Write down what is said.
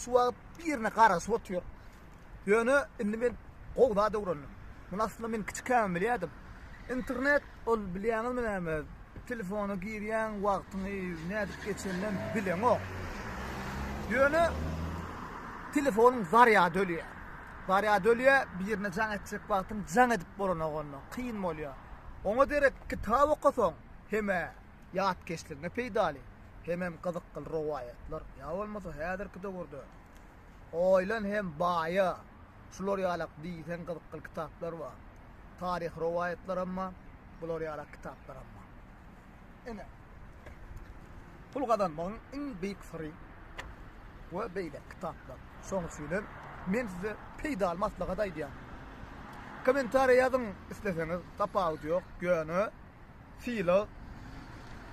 suwa birine qarasy otuyor. Ýöne indi men gowda döwrendim. Mun aslında men kiçikkäm bilýärdim. İnternet ol bilýäňiz menäme? Telefonu girýän wagtyny nädip geçenden bilen o. Ýöne telefonun zarya dölýär. Zarya dölýär, birine jaň etjek wagtyn jaň edip bolana gonna. Kyn bolýar. Oňa derek kitap okasaň heme ýatkeşligine peýdali. Hemem gyzykly rowaýatlar. Ya bolmasa häzirki döwürde. Oýlan hem baýa. Şular ýalak diýsen gyzykly kitaplar bar. Tarih rowaýatlar amma, bular ýalak kitaplar amma. Ene. Pul gazanmagyň iň beýik syry we beýle kitaplar. Soňçylar men size peýdal maslahat aýdýar. Komentariýa ýazyň isleseňiz, tapagy ýok, göni, filo